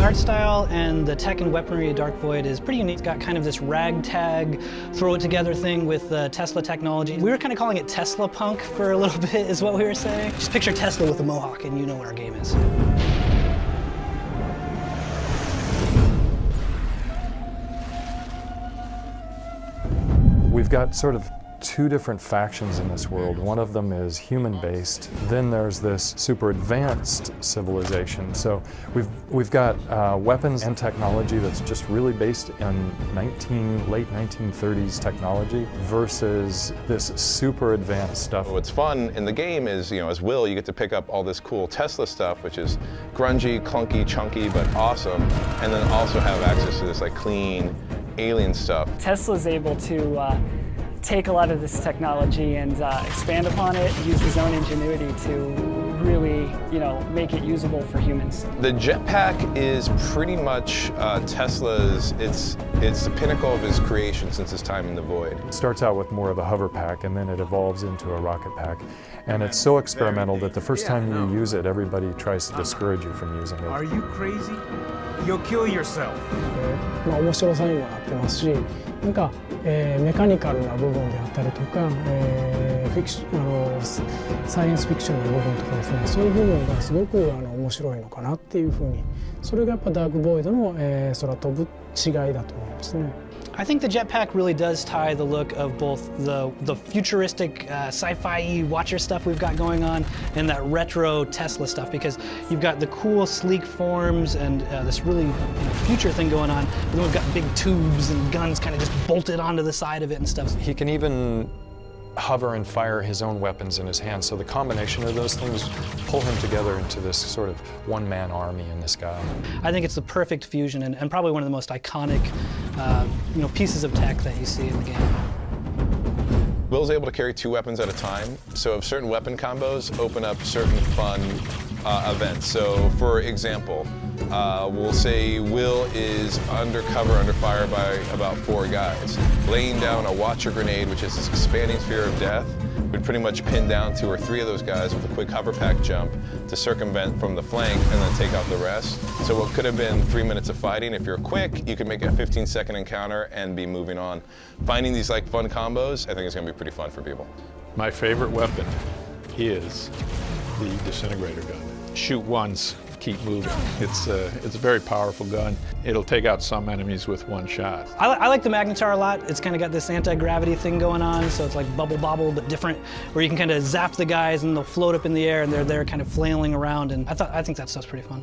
art style and the tech and weaponry of Dark Void is pretty unique. It's got kind of this ragtag, throw it together thing with Tesla technology. We were kind of calling it Tesla punk for a little bit is what we were saying. Just picture Tesla with a mohawk and you know what our game is. We've got sort of two different factions in this world. One of them is human-based. Then there's this super advanced civilization. So we've got weapons and technology that's just really based in late 1930s technology versus this super advanced stuff. What's fun in the game is, as Will, you get to pick up all this cool Tesla stuff, which is grungy, clunky, chunky, but awesome, and then also have access to this like clean alien stuff. Tesla's able to take a lot of this technology and expand upon it, use his own ingenuity to really, make it usable for humans. The jetpack is pretty much Tesla's, it's the pinnacle of his creation since his time in the Void. It starts out with more of a hover pack and then it evolves into a rocket pack. And it's so experimental that the first time you use it, everybody tries to discourage you from using it. Are you crazy? You'll kill yourself. 面白さにもなってますし、メカニカルな部分であったりとか、サイエンスフィクションの部分とかですね、そういう部分がすごく面白いのかなっていうふうに、それがやっぱダークボイドの、空飛ぶ違いだと思いますね。I think the jetpack really does tie the look of both the futuristic sci-fi watcher stuff we've got going on and that retro Tesla stuff, because you've got the cool sleek forms and this really future thing going on, and then we've got big tubes and guns kind of just bolted onto the side of it and stuff. He can even hover and fire his own weapons in his hands, so the combination of those things pull him together into this sort of one-man army in the sky. I think it's the perfect fusion and probably one of the most iconic pieces of tech that you see in the game. Will's able to carry two weapons at a time, so if certain weapon combos open up certain fun events. So for example, we'll say Will is undercover, under fire by about 4 guys. Laying down a Watcher grenade, which is this expanding sphere of death, would pretty much pin down 2 or 3 of those guys with a quick hover pack jump to circumvent from the flank and then take out the rest. So what could have been 3 minutes of fighting, if you're quick, you can make a 15-second encounter and be moving on. Finding these fun combos, I think is going to be pretty fun for people. My favorite weapon is the disintegrator gun. Shoot once, keep moving. It's a very powerful gun. It'll take out some enemies with one shot. I like the Magnetar a lot. It's kind of got this anti-gravity thing going on, so it's like bubble bobble but different, where you can kind of zap the guys and they'll float up in the air and they're there kind of flailing around, and I think that stuff's pretty fun.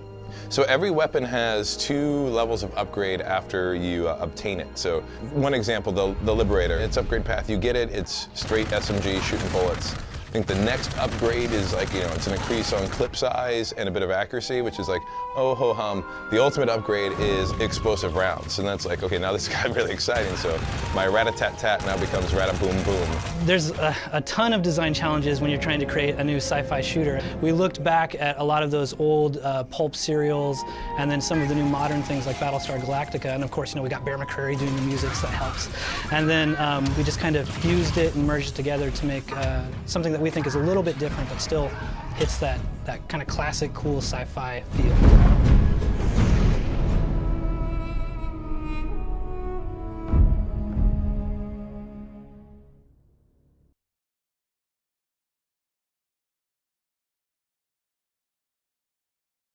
So every weapon has 2 levels of upgrade after you obtain it. So one example, the Liberator, its upgrade path, you get it, it's straight SMG shooting bullets. I think the next upgrade is it's an increase on clip size and a bit of accuracy, which is oh ho hum. The ultimate upgrade is explosive rounds, and that's okay, now this got really exciting. So my rat-a-tat-tat now becomes rat-a-boom-boom. There's a ton of design challenges when you're trying to create a new sci-fi shooter. We looked back at a lot of those old pulp serials, and then some of the new modern things like Battlestar Galactica, and of course, we got Bear McCreary doing the music, so that helps. And then we just kind of fused it and merged it together to make something that we think is a little bit different, but still hits that kind of classic, cool sci-fi feel.